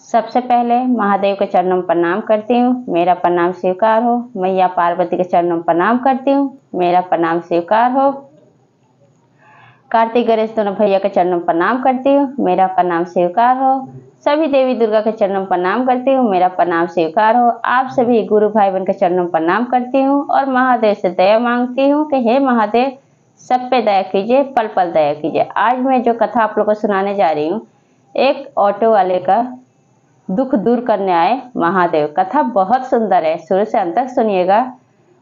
सबसे पहले महादेव के चरणों में प्रणाम करती हूँ, मेरा प्रणाम स्वीकार हो। मैया पार्वती के चरणों में प्रणाम करती हूँ, मेरा प्रणाम स्वीकार हो। कार्तिक गणेश दोनों भैया के चरणों में प्रणाम करती हूँ, मेरा प्रणाम स्वीकार हो। सभी देवी दुर्गा के चरणों में प्रणाम करती हूँ, मेरा प्रणाम स्वीकार हो। आप सभी गुरु भाई बहन के चरणों में प्रणाम करती हूँ और महादेव से दया मांगती हूँ कि हे महादेव सब पे दया कीजिए, पल पल दया कीजिए। आज मैं जो कथा आप लोगों को सुनाने जा रही हूँ, एक ऑटो वाले का दुख दूर करने आए महादेव। कथा बहुत सुंदर है, शुरू से अंत तक सुनिएगा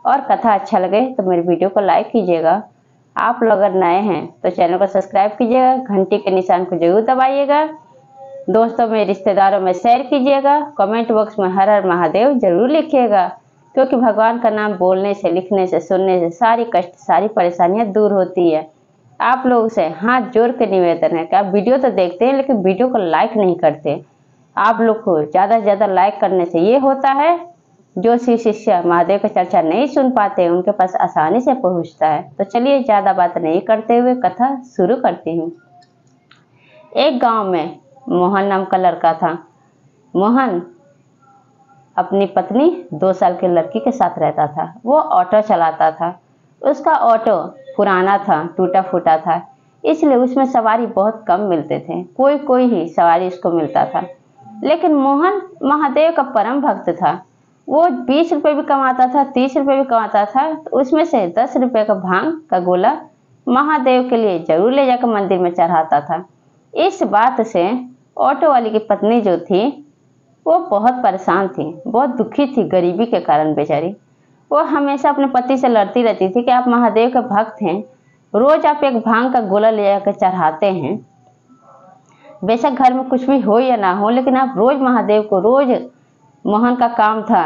और कथा अच्छा लगे तो मेरे वीडियो को लाइक कीजिएगा। आप लोग अगर नए हैं तो चैनल को सब्सक्राइब कीजिएगा, घंटी के निशान को जरूर दबाइएगा, दोस्तों में रिश्तेदारों में शेयर कीजिएगा, कमेंट बॉक्स में हर हर महादेव जरूर लिखिएगा, क्योंकि भगवान का नाम बोलने से, लिखने से, सुनने से सारी कष्ट, सारी परेशानियां दूर होती है। आप लोगों से हाथ जोड़ के निवेदन है कि आप वीडियो तो देखते हैं लेकिन वीडियो को लाइक नहीं करते। आप लोग को ज़्यादा से ज़्यादा लाइक करने से ये होता है, जो शिष्य महादेव की चर्चा नहीं सुन पाते उनके पास आसानी से पहुंचता है। तो चलिए ज़्यादा बात नहीं करते हुए कथा शुरू करती हूँ। एक गांव में मोहन नाम का लड़का था। मोहन अपनी पत्नी 2 साल की लड़की के साथ रहता था। वो ऑटो चलाता था। उसका ऑटो पुराना था, टूटा फूटा था, इसलिए उसमें सवारी बहुत कम मिलते थे, कोई कोई ही सवारी उसको मिलता था। लेकिन मोहन महादेव का परम भक्त था। वो 20 रुपये भी कमाता था, 30 रुपये भी कमाता था, तो उसमें से 10 रुपये का भांग का गोला महादेव के लिए जरूर ले जाकर मंदिर में चढ़ाता था। इस बात से ऑटो वाली की पत्नी जो थी वो बहुत परेशान थी, बहुत दुखी थी गरीबी के कारण बेचारी। वो हमेशा अपने पति से लड़ती रहती थी कि आप महादेव के भक्त हैं, रोज आप एक भांग का गोला ले जाकर चढ़ाते हैं, बेशक घर में कुछ भी हो या ना हो, लेकिन आप रोज महादेव को, रोज मोहन का काम था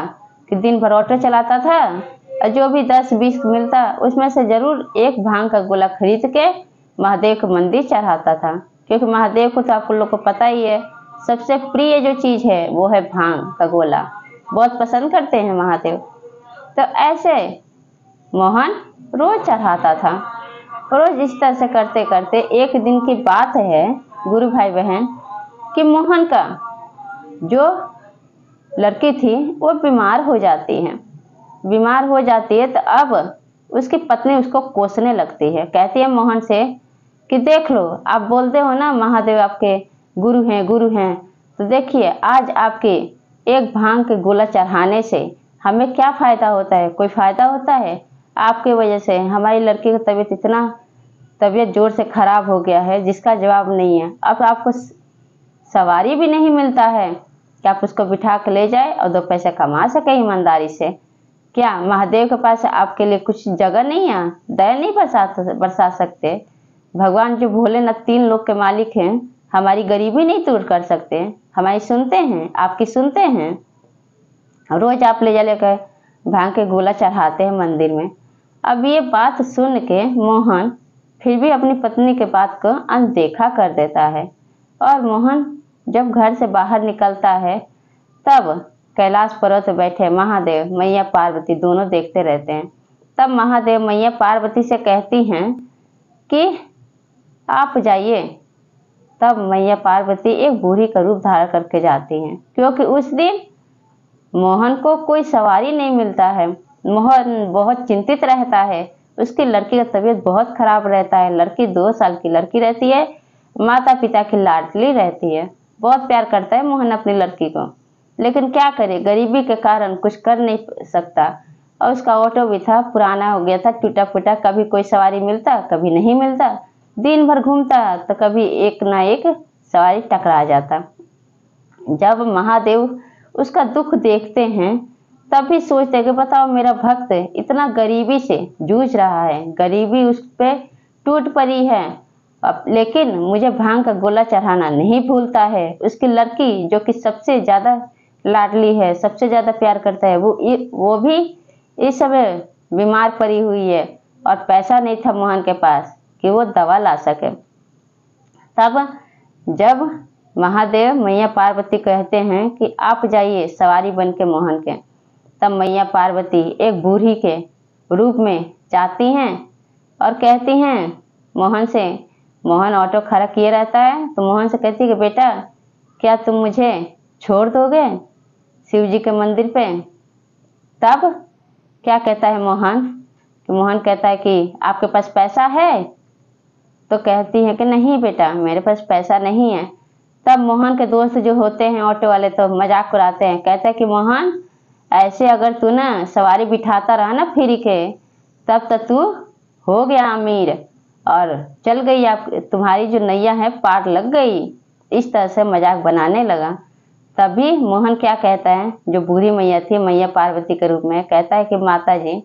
कि दिन भर ऑटो चलाता था और जो भी 10-20 मिलता उसमें से जरूर एक भांग का गोला खरीद के महादेव के मंदिर चढ़ाता था, क्योंकि महादेव को तो आप लोग को पता ही है सबसे प्रिय जो चीज है वो है भांग का गोला, बहुत पसंद करते हैं महादेव। तो ऐसे मोहन रोज चढ़ाता था। रोज इस तरह से करते करते एक दिन की बात है गुरु भाई बहन कि मोहन का जो लड़की थी वो बीमार हो जाती है। बीमार हो जाती है तो अब उसकी पत्नी उसको कोसने लगती है, कहती है मोहन से कि देख लो, आप बोलते हो ना महादेव आपके गुरु हैं, गुरु हैं, तो देखिए आज आपके एक भांग के गोला चढ़ाने से हमें क्या फ़ायदा होता है? कोई फ़ायदा होता है? आपके वजह से हमारी लड़की की तबीयत जोर से खराब हो गया है जिसका जवाब नहीं है। अब आपको सवारी भी नहीं मिलता है कि आप उसको बिठा के ले जाए और 2 पैसे कमा सके ईमानदारी से। क्या महादेव के पास आपके लिए कुछ जगह नहीं है? दया नहीं बरसा सकते? भगवान जो भोलेनाथ 3 लोक के मालिक हैं, हमारी गरीबी नहीं दूर कर सकते? हमारी सुनते हैं? आपकी सुनते हैं? रोज आप ले जा लेकर भांग के गोला चढ़ाते हैं मंदिर में। अब ये बात सुन के मोहन फिर भी अपनी पत्नी के बात को अनदेखा कर देता है और मोहन जब घर से बाहर निकलता है तब कैलाश पर्वत पर बैठे महादेव मैया पार्वती दोनों देखते रहते हैं। तब महादेव मैया पार्वती से कहती हैं कि आप जाइए। तब मैया पार्वती एक बूढ़ी का रूप धारण करके जाती हैं, क्योंकि उस दिन मोहन को कोई सवारी नहीं मिलता है। मोहन बहुत चिंतित रहता है, उसकी लड़की का तबीयत बहुत खराब रहता है। लड़की 2 साल की लड़की रहती है, माता पिता की लाडली रहती है, बहुत प्यार करता है मोहन अपनी लड़की को, लेकिन क्या करे, गरीबी के कारण कुछ कर नहीं सकता। और उसका ऑटो भी था, पुराना हो गया था, टूटा फूटा, कभी कोई सवारी मिलता कभी नहीं मिलता, दिन भर घूमता तो कभी एक ना एक सवारी टकरा जाता। जब महादेव उसका दुख देखते हैं तब भी सोचते कि बताओ मेरा भक्त इतना गरीबी से जूझ रहा है, गरीबी उस पर टूट पड़ी है, लेकिन मुझे भांग का गोला चढ़ाना नहीं भूलता है। उसकी लड़की जो कि सबसे ज़्यादा लाडली है, सबसे ज़्यादा प्यार करता है, वो भी इस समय बीमार पड़ी हुई है और पैसा नहीं था मोहन के पास कि वो दवा ला सके। तब जब महादेव मैया पार्वती कहते हैं कि आप जाइए सवारी बन के मोहन के, तब मैया पार्वती एक बूढ़ी के रूप में जाती हैं और कहती हैं मोहन से, मोहन ऑटो खड़ा किए रहता है तो मोहन से कहती है कि बेटा क्या तुम मुझे छोड़ दोगे शिव जी के मंदिर पे? तब क्या कहता है मोहन? मोहन कहता है कि आपके पास पैसा है? तो कहती है कि नहीं बेटा, मेरे पास पैसा नहीं है। तब मोहन के दोस्त जो होते हैं ऑटो वाले तो मजाक उड़ाते हैं, कहते हैं कि मोहन, ऐसे अगर तू ना सवारी बिठाता रहा ना फ्री के, तब तक तू हो गया अमीर और चल गई, आप तुम्हारी जो नैया है पार लग गई। इस तरह से मजाक बनाने लगा। तभी मोहन क्या कहता है, जो बूढ़ी मैया थी, मैया पार्वती के रूप में, कहता है कि माता जी,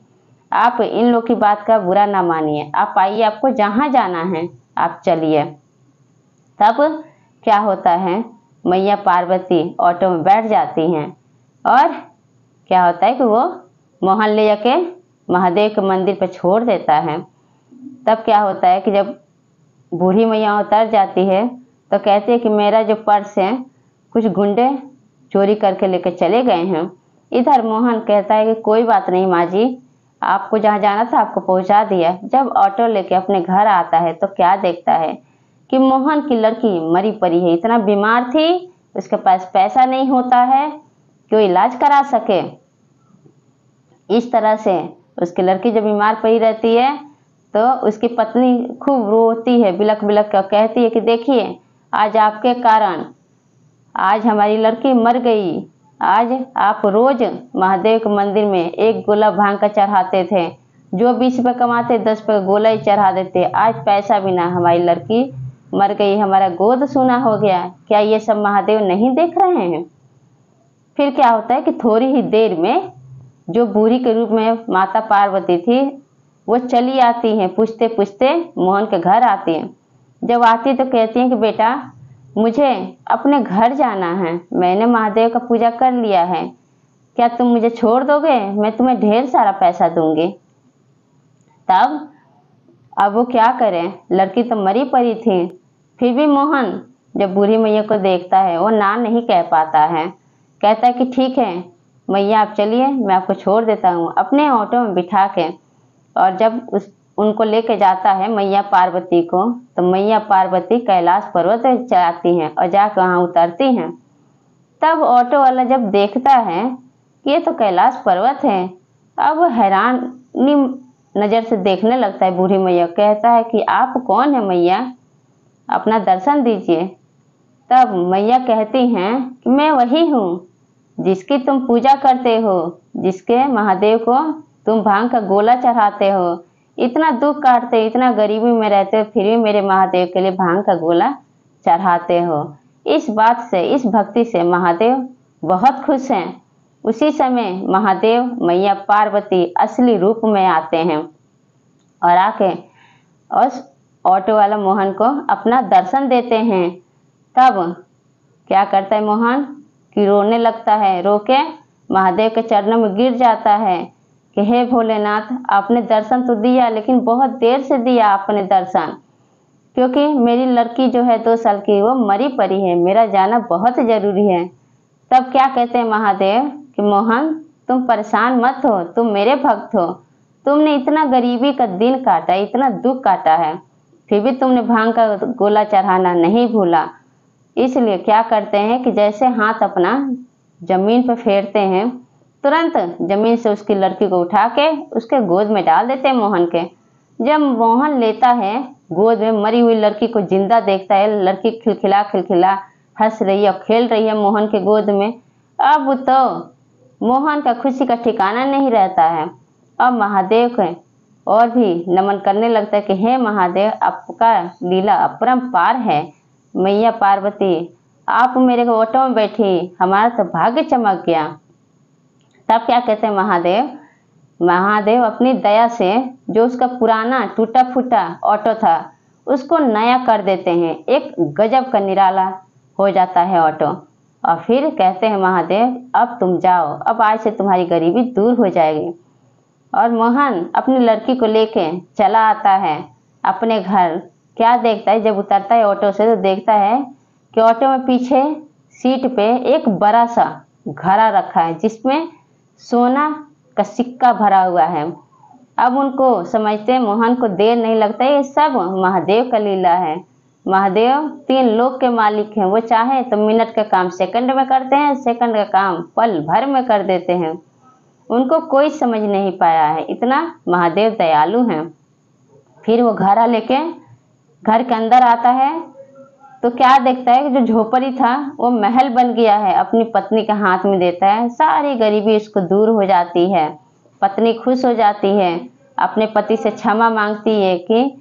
आप इन लोग की बात का बुरा ना मानिए, आप आइए, आपको जहाँ जाना है आप चलिए। तब क्या होता है, मैया पार्वती ऑटो में बैठ जाती हैं और क्या होता है कि वो मोहन ले जाके महादेव के मंदिर पर छोड़ देता है। तब क्या होता है कि जब बूढ़ी मैया उतर जाती है तो कहती है कि मेरा जो पर्स है कुछ गुंडे चोरी करके लेकर चले गए हैं। इधर मोहन कहता है कि कोई बात नहीं माँ जी, आपको जहाँ जाना था आपको पहुँचा दिया। जब ऑटो लेके अपने घर आता है तो क्या देखता है कि मोहन की लड़की मरी पड़ी है, इतना बीमार थी, उसके पास पैसा नहीं होता है कि वो इलाज करा सके। इस तरह से उसकी लड़की जब बीमार पड़ी रहती है तो उसकी पत्नी खूब रोती है, बिलक बिलक कर कहती है कि देखिए, आज आपके कारण आज हमारी लड़की मर गई। आज आप रोज महादेव के मंदिर में एक गोला भांग का चढ़ाते थे, जो 20 रुपये कमाते 10 रुपये गोला ही चढ़ा देते। आज पैसा बिना हमारी लड़की मर गई, हमारा गोद सूना हो गया। क्या ये सब महादेव नहीं देख रहे हैं? फिर क्या होता है कि थोड़ी ही देर में जो बूढ़ी के रूप में माता पार्वती थी वो चली आती हैं, पूछते पूछते मोहन के घर आती हैं। जब आती तो कहती हैं कि बेटा, मुझे अपने घर जाना है, मैंने महादेव का पूजा कर लिया है, क्या तुम मुझे छोड़ दोगे? मैं तुम्हें ढेर सारा पैसा दूंगी। तब अब वो क्या करें, लड़की तो मरी पड़ी थी। फिर भी मोहन जब बूढ़ी मैया को देखता है वो ना नहीं कह पाता है। कहता है कि ठीक है मैया, आप चलिए, मैं आपको छोड़ देता हूँ, अपने ऑटो में बिठा के। और जब उनको लेके जाता है मैया पार्वती को, तो मैया पार्वती कैलाश पर्वत चढ़ाती हैं और जाकर वहाँ उतरती हैं। तब ऑटो वाला जब देखता है कि ये तो कैलाश पर्वत है, अब हैरानी नज़र से देखने लगता है बूढ़ी मैया। कहता है कि आप कौन है मैया, अपना दर्शन दीजिए। तब मैया कहती हैं कि मैं वही हूँ जिसकी तुम पूजा करते हो, जिसके महादेव को तुम भांग का गोला चढ़ाते हो, इतना दुख काटते, इतना गरीबी में रहते हो, फिर भी मेरे महादेव के लिए भांग का गोला चढ़ाते हो। इस बात से, इस भक्ति से महादेव बहुत खुश हैं। उसी समय महादेव मैया पार्वती असली रूप में आते हैं और आके उस ऑटो वाला मोहन को अपना दर्शन देते हैं। तब क्या करता है मोहन कि रोने लगता है, रो के महादेव के चरणों में गिर जाता है कि हे भोलेनाथ, आपने दर्शन तो दिया लेकिन बहुत देर से दिया आपने दर्शन, क्योंकि मेरी लड़की जो है 2 साल की वो मरी पड़ी है, मेरा जाना बहुत ज़रूरी है। तब क्या कहते हैं महादेव कि मोहन, तुम परेशान मत हो, तुम मेरे भक्त हो, तुमने इतना गरीबी का दिन काटा, इतना दुख काटा है, फिर भी तुमने भांग का गोला चढ़ाना नहीं भूला। इसलिए क्या करते हैं कि जैसे हाथ अपना जमीन पर फेरते हैं, तुरंत जमीन से उसकी लड़की को उठा के उसके गोद में डाल देते हैं मोहन के। जब मोहन लेता है गोद में मरी हुई लड़की को, जिंदा देखता है, लड़की खिलखिला खिलखिला हंस रही है और खेल रही है मोहन के गोद में। अब तो मोहन का खुशी का ठिकाना नहीं रहता है। अब महादेव को और भी नमन करने लगता है कि हे महादेव, आपका लीला अपरंपार है। मैया पार्वती, आप मेरे ऑटो में बैठी, हमारा तो भाग्य चमक गया। तब क्या कहते हैं महादेव, महादेव अपनी दया से जो उसका पुराना टूटा फूटा ऑटो था उसको नया कर देते हैं, एक गजब का निराला हो जाता है ऑटो। और फिर कहते हैं महादेव, अब तुम जाओ, अब आज से तुम्हारी गरीबी दूर हो जाएगी। और मोहन अपनी लड़की को लेके चला आता है अपने घर। क्या देखता है, जब उतरता है ऑटो से तो देखता है कि ऑटो में पीछे सीट पे एक बड़ा सा घड़ा रखा है जिसमें सोना का सिक्का भरा हुआ है। अब उनको समझते हैं, मोहन को देर नहीं लगता, ये सब महादेव का लीला है। महादेव 3 लोक के मालिक हैं। वो चाहे तो मिनट का काम सेकंड में करते हैं, सेकंड का काम पल भर में कर देते हैं। उनको कोई समझ नहीं पाया है, इतना महादेव दयालु हैं। फिर वो घर के अंदर आता है तो क्या देखता है कि जो झोपड़ी था वो महल बन गया है। अपनी पत्नी के हाथ में देता है, सारी गरीबी उसको दूर हो जाती है। पत्नी खुश हो जाती है, अपने पति से क्षमा मांगती है कि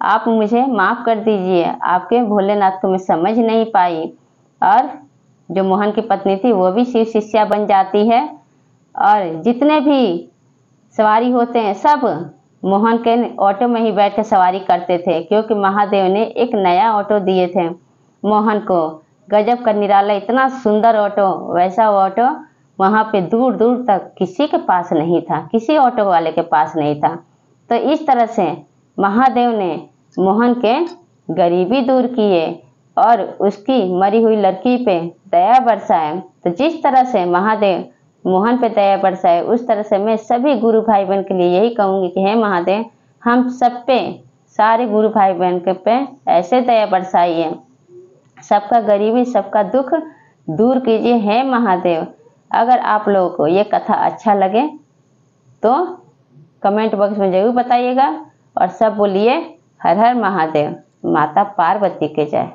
आप मुझे माफ़ कर दीजिए, आपके भोलेनाथ को मैं समझ नहीं पाई। और जो मोहन की पत्नी थी वो भी शिव शिष्या बन जाती है। और जितने भी सवारी होते हैं सब मोहन के ऑटो में ही बैठ कर सवारी करते थे, क्योंकि महादेव ने एक नया ऑटो दिए थे मोहन को। गजब का निराला, इतना सुंदर ऑटो, वैसा ऑटो वहाँ पे दूर दूर तक किसी के पास नहीं था, किसी ऑटो वाले के पास नहीं था। तो इस तरह से महादेव ने मोहन के गरीबी दूर किए और उसकी मरी हुई लड़की पे दया बरसाए। तो जिस तरह से महादेव मोहन पे दया बरसाए, उस तरह से मैं सभी गुरु भाई बहन के लिए यही कहूँगी कि हे महादेव, हम सब पे, सारे गुरु भाई बहन के पे ऐसे दया बरसाइए, सबका गरीबी सबका दुख दूर कीजिए हे महादेव। अगर आप लोगों को ये कथा अच्छा लगे तो कमेंट बॉक्स में जरूर बताइएगा और सब बोलिए हर हर महादेव, माता पार्वती के जय।